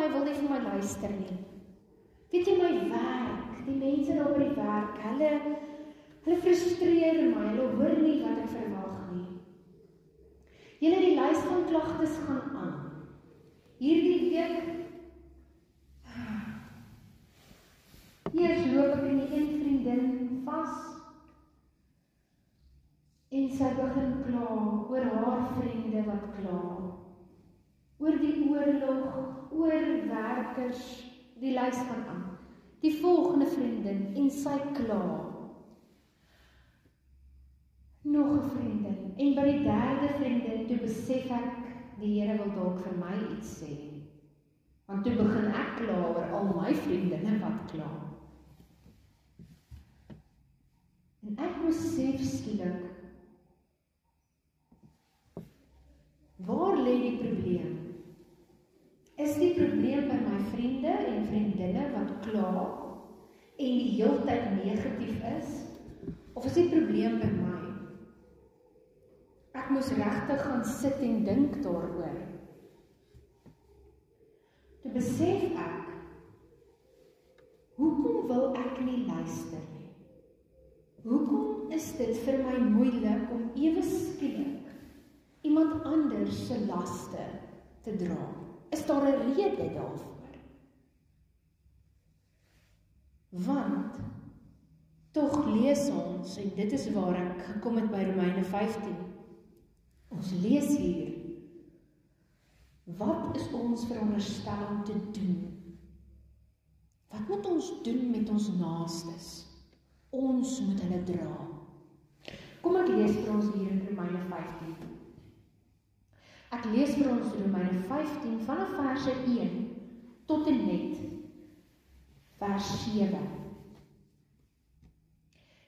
my wil nie vir my luister nie. Weet jy, my werk, die mense daar by die werk, hulle frustreer my, hulle hoor nie wat ek verwag nie. Julle, die lys van klagtes gaan aan. Hierdie week, eers loop ek in die een vriendin vas, en sy begin kla oor haar vriende wat kla, oor die oorlog, oor werkers, die lys gaan aan. Die volgende vriendin, en sy kla. Nog 'n vriendin, en by die derde vriendin, toe besef ek, die Here wil dalk vir my iets sê. Want toe begin ek kla oor al my vriendinne wat kla. En ek besef skielik, waar lê die probleem? Is die probleem by my vriende en vriendinne wat kla en die heeltyd negatief is? Of is die probleem by my? Ek moes regtig gaan sit en dink daaroor. Toe besef ek, hoekom wil ek nie luister nie? Hoekom is dit vir my moeilik om ewe skielik iemand anders se laste te dra? Is daar 'n rede daarvoor? Want, tog lees ons, en dit is waar ek gekom het by Romeine 15, ons lees hier, wat is ons veronderstel om te doen? Wat moet ons doen met ons naastes? Ons moet hulle dra. Kom ek lees vir ons hier in Romeine 15. Ek lees vir ons Romeine 15 vanaf verse 1 tot en met vers 7.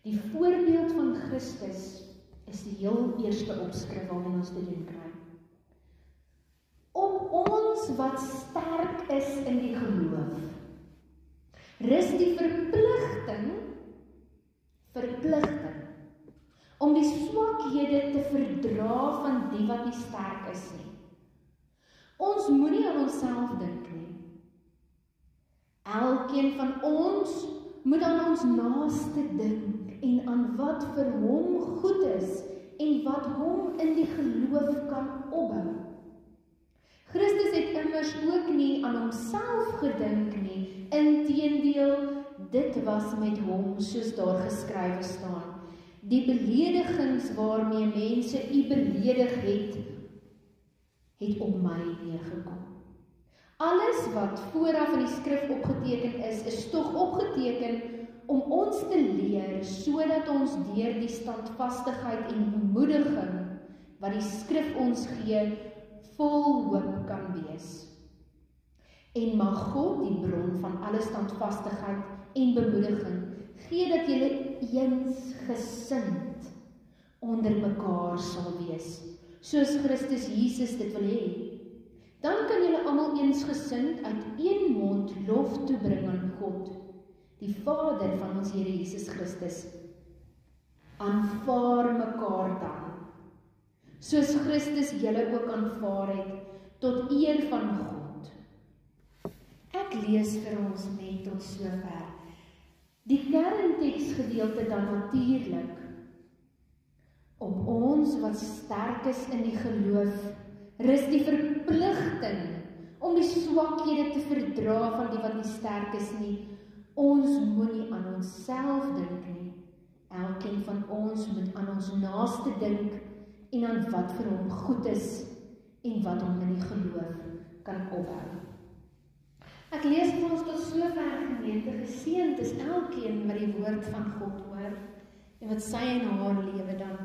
Die voorbeeld van Christus is die heel eerste opskrif waarmee ons te doen kry. Op ons wat sterk is in die geloof, rus die verpligting om die swakhede te verdra van die wat nie sterk is nie. Ons moenie aan onsself dink nie. Elkeen van ons moet aan ons naaste dink en aan wat vir hom goed is en wat hom in die geloof kan opbou. Christus het immers ook nie aan homself gedink nie, inteendeel, dit was met hom soos daar geskrywe staan. Die beledigings waarmee mense u beledig het op my neergekom. Alles wat vooraf in die skrif opgeteken is tog opgeteken om ons te leer, sodat ons deur die standvastigheid en bemoediging wat die skrif ons gee, vol hoop kan wees. En mag God, die bron van alle standvastigheid en bemoediging, gee dat julle eensgesind onder mekaar sal wees, soos Christus Jesus dit wil hê. Dan kan julle almal eensgesind uit een mond lof toebring aan God, die Vader van ons Here Jesus Christus. Aanvaar mekaar dan, soos Christus julle ook aanvaar het, tot eer van God. Ek lees vir ons net tot sover. Die kernteksgedeelte dan natuurlik. Op ons wat sterk is in die geloof, rus die verpligting om die swakhede te verdra van die wat nie sterk is nie. Ons moenie aan onsself dink nie. Elkeen van ons moet aan ons naaste dink en aan wat vir hom goed is en wat hom in die geloof kan opbou. Ek lees vir ons tot sover, gemeente, geseënd is elkeen wat die woord van God hoor en wat sy en haar lewe dan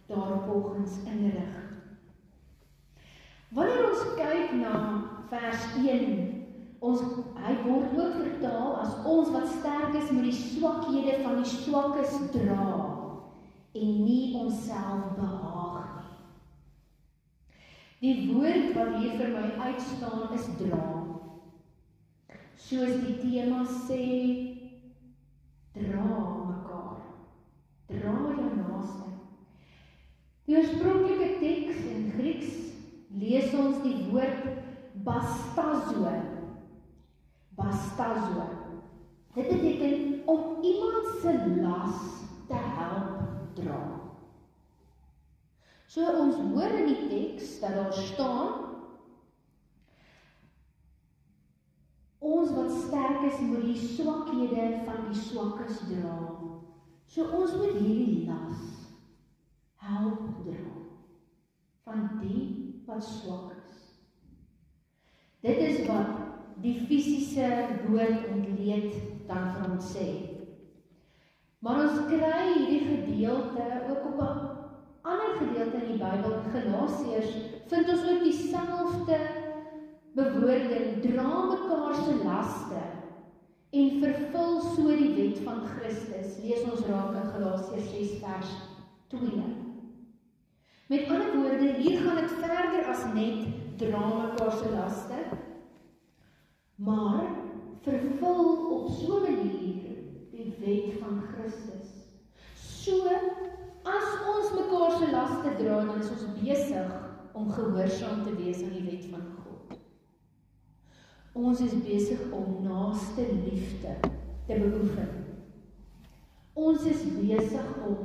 daarvolgens inrig. Wanneer ons kyk na vers 1, hy word ook vertaal as ons wat sterk is met die swakhede van die swakkes dra en nie onsself behaag nie. Die woord wat hier vir my uitstaan is dra. Soos die tema sê, dra mekaar. Dra jou naaste. Die oorspronklike teks in Grieks lees ons die woord bastazo bastazo. Dit beteken om iemand se las te help dra. So ons hoor in die teks dat daar staan, ons wat sterk is moet die swakhede van die swakkes dra. So ons moet hierdie las help dra van die wat swak is. Dit is wat die fisiese woord ontleed dan vir ons sê. Maar ons kry hierdie gedeelte ook op 'n ander gedeelte in die Bybel, in Galasiërs, vind ons ook dieselfde bewoording, dra mekaar se laste en vervul so die wet van Christus. Lees ons raak in Galasiërs 6 vers 2. Met ander woorde, hier gaan dit verder as net dra mekaar se laste, maar vervul op so 'n manier die wet van Christus. So, as ons mekaar se laste dra, dan is ons besig om gehoorsaam te wees aan die wet van God. Ons is besig om naaste liefde te beoefen. Ons is besig om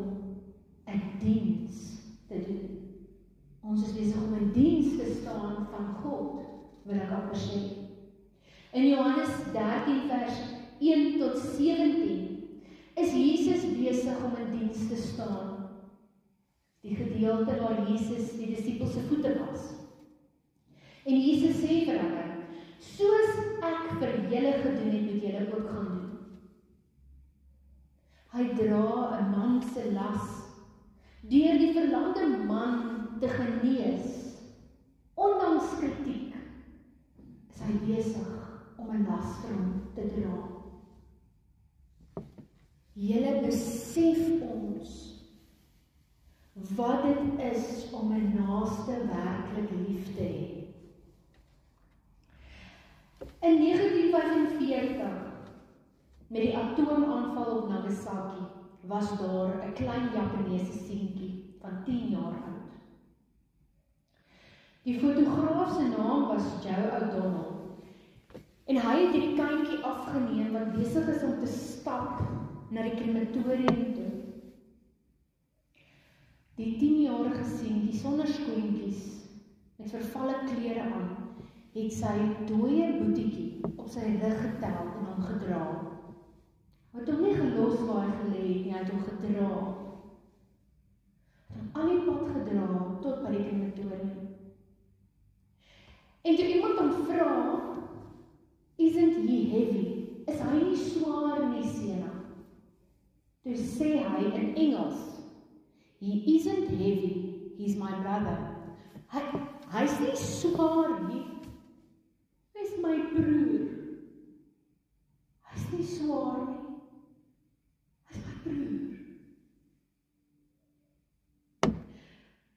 'n diens te doen. Ons is besig om in diens te staan van God, wil ek amper sê. In Johannes 13 vers 1 tot 17 is Jesus besig om in diens te staan. Die gedeelte waar Jesus die disippels se voete was. En Jesus sê vir hulle, soos ek vir julle gedoen het, moet julle ook gaan doen. Hy dra 'n man se las, deur die verlamde man te genees, ondanks kritiek, is hy besig om 'n las vir hom te dra. Julle besef ons wat dit is om 'n naaste werklik lief te hê. In 1945, met die atoomaanval op Nagasaki, was daar 'n klein Japaneese seentjie van 10 jaar oud. Die fotograaf se naam was Joe O'Donnell. En hy het die kindjie afgeneem wat besig is om te stap na die krematorium toe. Die 10-jarige seentjie sonder skoentjies met vervalle klere aan, het sy dooie boetiekie op sy rug getel en hom gedra. Hy het hom nie gelos waar hy gelê het nie, hy het hom gedra. Hy het hom al die pad gedra tot by die krematorium. En toe iemand hom vra, isn't he heavy? Is hy nie swaar nie, Sena? Toe sê hy in Engels, he isn't heavy, he's my brother. Hy's nie swaar nie, hy's my broer. Hy's nie swaar nie, hy's my broer.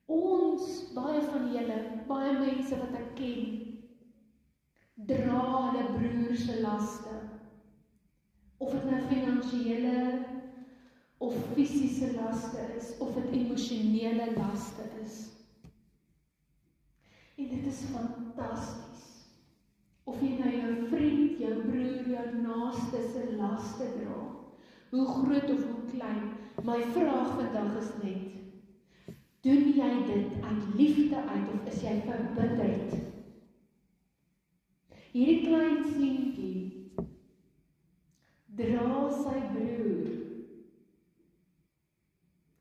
Ons, baie van julle, baie mense wat ek ken, dra hulle broer se laste, of dit nou finansiële of fisiese laste is, of dit emosionele laste is. En dit is fantasties. Of jy nou jou vriend, jou broer, jou naaste se laste dra, hoe groot of hoe klein, my vraag vandag is net, doen jy dit uit liefde uit, of is jy verbitterd? Hierdie klein seentjie dra sy broer.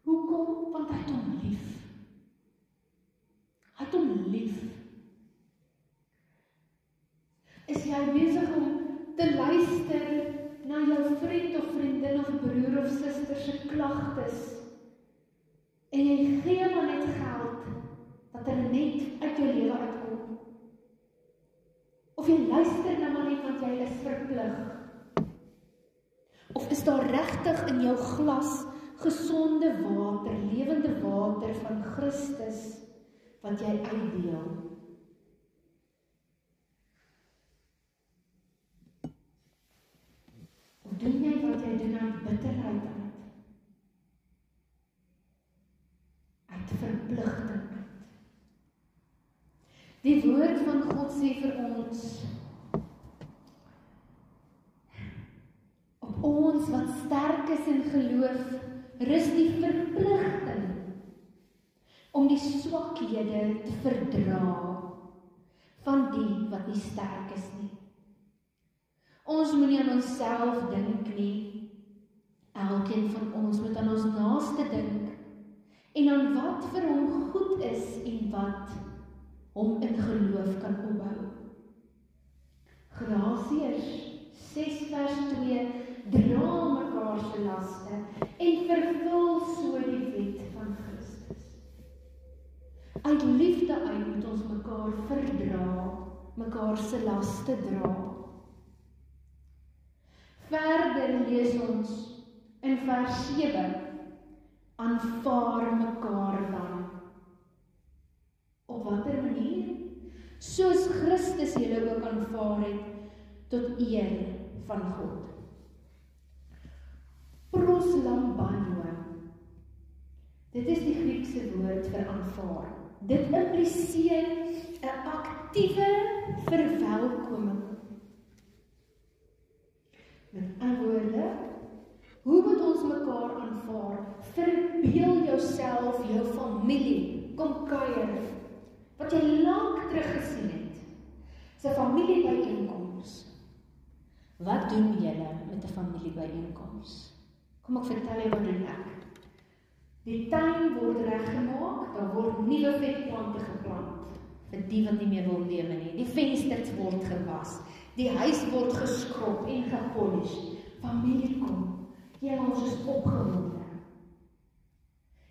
Hoekom? Want hy het hom lief. Hy het hom lief. Is jy besig om te luister na jou vriend of vriendin of broer of suster se klagtes, en jy gee maar net geld, dat hulle net uit jou lewe uitkom? Of jy luister nou maar net want jy is verplig? Of is daar regtig in jou glas gesonde water, lewende water van Christus, wat jy uitdeel? Of doen jy wat jy doen uit bitterheid uit? Uit verpligting uit? Die woord van God sê vir ons, wat sterk is in geloof, rus die verpligting om die swakhede te verdra van die wat nie sterk is nie. Ons moet nie aan onsself dink nie. Elkeen van ons moet aan ons naaste dink en aan wat vir hom goed is en wat hom in geloof kan opbou. Galasiërs 6 vers 2, dra mekaar se laste en vervul so die wet van Christus. Uit liefde uit moet ons mekaar verdra, mekaar se laste dra. Verder lees ons in vers 7, aanvaar mekaar dan. Op watter manier? Soos Christus julle ook aanvaar het, tot eer van God. Proslambano. Dit is die Griekse woord vir aanvaar. Dit impliseer 'n aktiewe verwelkoming. Met ander woorde, hoe moet ons mekaar aanvaar? Verbeel jouself, jou familie, kom kuier, wat jy lank terug gesien het. Dis 'n familiebyeenkoms. Wat doen julle met 'n familiebyeenkoms? Kom ek vertel jou wat doen ek. Die tuin word reggemaak, daar word nuwe vetplante geplant, vir die wat nie meer wil lewe nie. Die vensters word gewas, die huis word geskrob en gepolish. Familie kom, ons is opgewonde.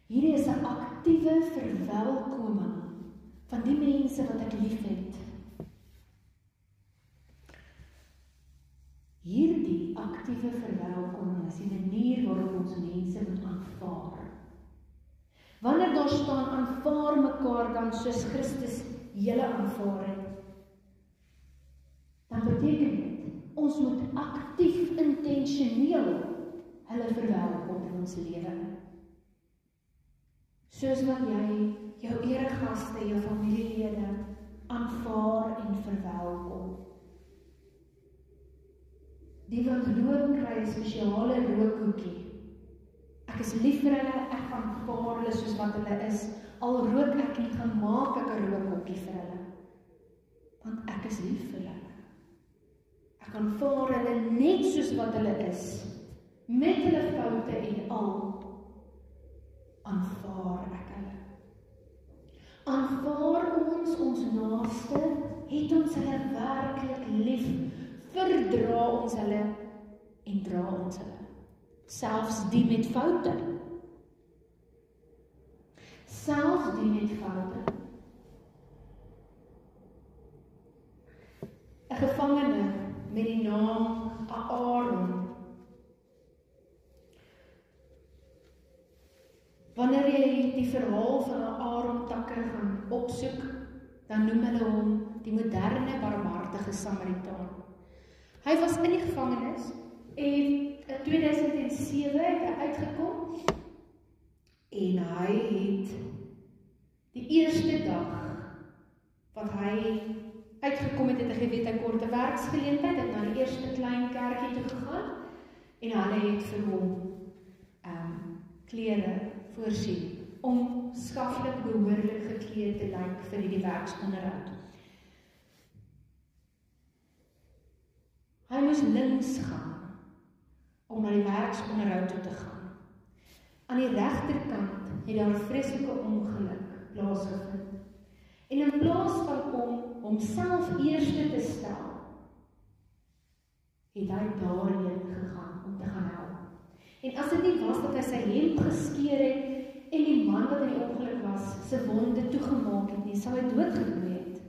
Hierdie is 'n aktiewe verwelkoming van die mense wat ek lief het. Hierdie aktiewe verwelkoming is die manier waarop ons mense moet aanvaar. Wanneer daar staan, aanvaar mekaar dan soos Christus julle aanvaar het, dan beteken dit, ons moet aktief, intentioneel hulle verwelkom in ons lewe. Soos wat jy jou eregaste, jou familielede aanvaar en verwelkom. Die wat rook kry 'n spesiale rookhoekie. Ek is lief vir hulle, ek aanvaar hulle soos wat hulle is. Al rook ek nie, gaan maak ek 'n rookhoekie vir hulle. Want ek is lief vir hulle. Ek aanvaar hulle net soos wat hulle is. Met hulle foute en al. Aanvaar ek hulle. Aanvaar ons naaste, het ons hulle werklik lief, verdra ons hulle en dra ons hulle. Selfs die met foute. Selfs die met foute. 'n gevangene met die naam Aaron. Wanneer jy die verhaal van Aaron takke gaan opsoek, dan noem hulle hom die moderne barmhartige Samaritaan. Hy was in die gevangenis en in 2007 het hy uitgekom en hy het die eerste dag wat hy uitgekom het, het hy geweet hy korte werksgeleentheid, het na die eerste klein kerkie toe gegaan en hulle het vir hom klere voorsien om skaflik behoorlik gekleed te lyk vir die werksonderhoud. Hy moes links gaan om na die werksonderhoud toe te gaan. Aan die regterkant het daar 'n vreeslike ongeluk plaasgevind. En in plaas van om homself eerste te stel, het hy daarheen gegaan om te gaan help. En as dit nie was dat hy sy hemp geskeur het en die man wat in die ongeluk was, sy wonde toegemaak het nie, sou hy doodgebloei het.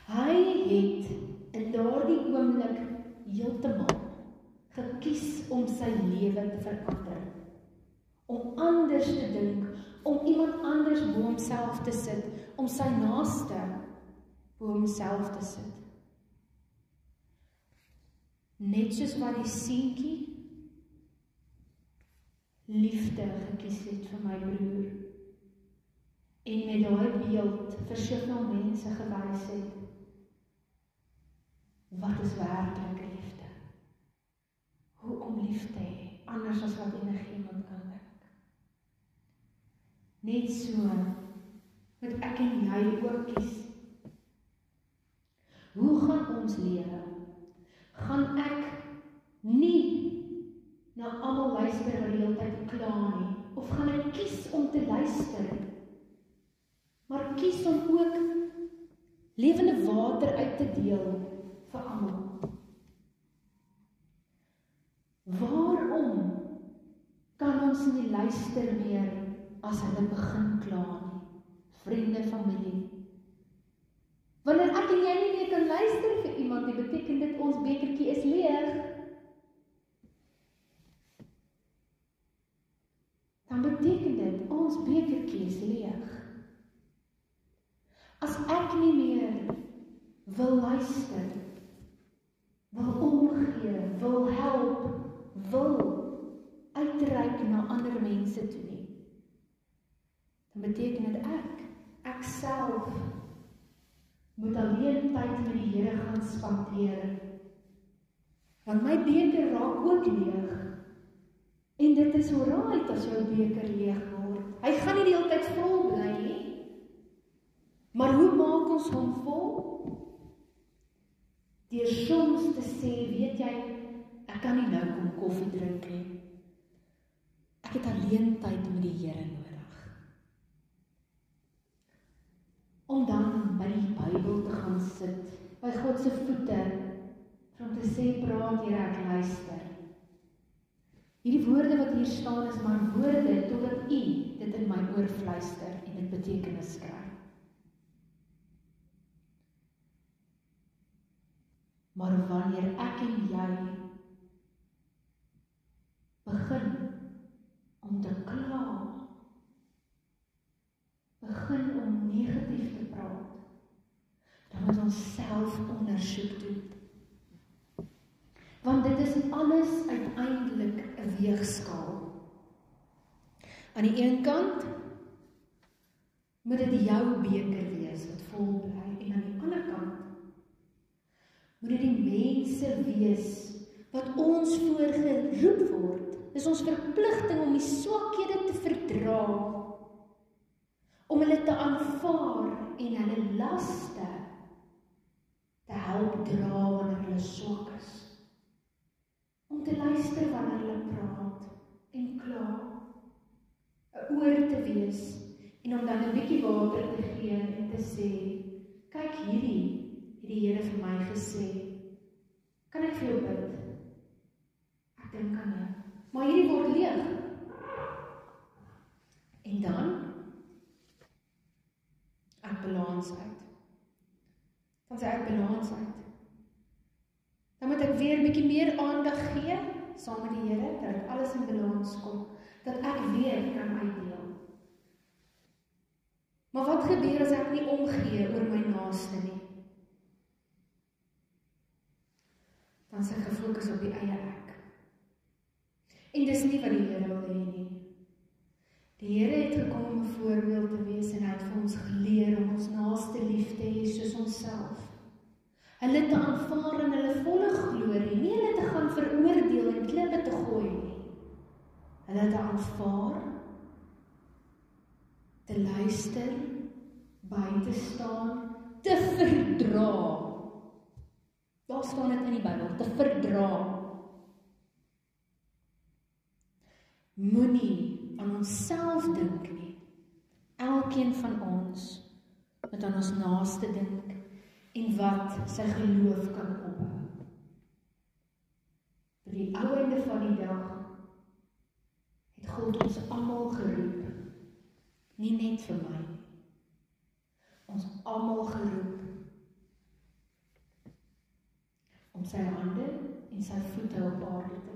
Hy het in daardie oomblik heeltemal gekies om sy lewe te verander. Om anders te dink, om iemand anders bo homself te sit, om sy naaste bo homself te sit. Net soos wat die seentjie liefde gekies het vir my broer en met daai beeld vir soveel mense gewys het. Wat is werklike liefde? Hoe om lief te hê? anders as wat enigiemand kan dink. Net so moet ek en jy ook kies. Hoe gaan ons lewe? Gaan ek nie na almal luister wat die hele tyd kla nie, of gaan ek kies om te luister, maar kies om ook lewende water uit te deel vir almal? Waarom kan ons nie luister meer as hulle begin kla nie? Vriende, familie. Wanneer ek en jy nie meer kan luister vir iemand, die beteken dit ons bekertjie is leeg. Dan beteken dit ons bekertjie is leeg. As ek nie meer wil luister, wil omgee, wil help, wil uitreik na ander mense toe nie, dan beteken dit ek self moet alleen tyd met die Here gaan spandeer. Want my beker raak ook leeg. En dit is alright as jou beker leeg word. Hy gaan nie die hele tyd vol bly nie. Maar hoe maak ons hom vol? Deur soms te sê, weet jy, ek kan nie nou kom koffie drink nie. Ek het alleen tyd met die Here nodig. Om dan by die Bybel te gaan sit, by God se voete, om te sê, praat Here, ek luister. Hierdie woorde wat hier staan is maar woorde, totdat U dit in my oor fluister en dit betekenis kry. Maar wanneer ek en jy begin om te kla, begin om negatief te praat, dan moet ons self ondersoek doen. Want dit is alles uiteindelik 'n weegskaal. Aan die een kant moet dit jou beker wees wat vol bly, en aan die ander kant moet dit die mense wees wat ons voorgeroep word. Dis ons verpligting om die swakhede te verdra, om hulle te aanvaar en hulle laste te help dra wanneer hulle swak is. Om te luister wanneer hulle praat en kla, 'n oor te wees en om dan 'n bietjie water te gee en te sê, kyk hierdie het die Here vir my gesê. Kan ek vir jou bid? Ek dink aan jou. Maar hierdie word leeg. En dan ek balans uit. Dan sê ek balans uit. Dan moet ek weer 'n bietjie meer aandag gee saam met die Here, dat alles in balans kom, dat ek weer kan uitdeel. Maar wat gebeur as ek nie omgee oor my naaste nie? Dan is ek gefokus op die eie ek. En dis nie wat die Here wil hê nie. Die Here het gekom om 'n voorbeeld te wees en hy het vir ons geleer om ons naaste lief te hê soos onsself. Hulle te aanvaar in hulle volle glorie, nie hulle te gaan veroordeel en klippe te gooi nie. Hulle te aanvaar, te luister, by te staan, te verdra. Daar staan dit in die Bybel, te verdra. Moenie aan onsself dink nie. Elkeen van ons moet aan ons naaste dink en wat sy geloof kan opbou. Vir die ou einde van die dag het God ons almal geroep, nie net vir my, ons almal geroep om sy hande en sy voete op aarde te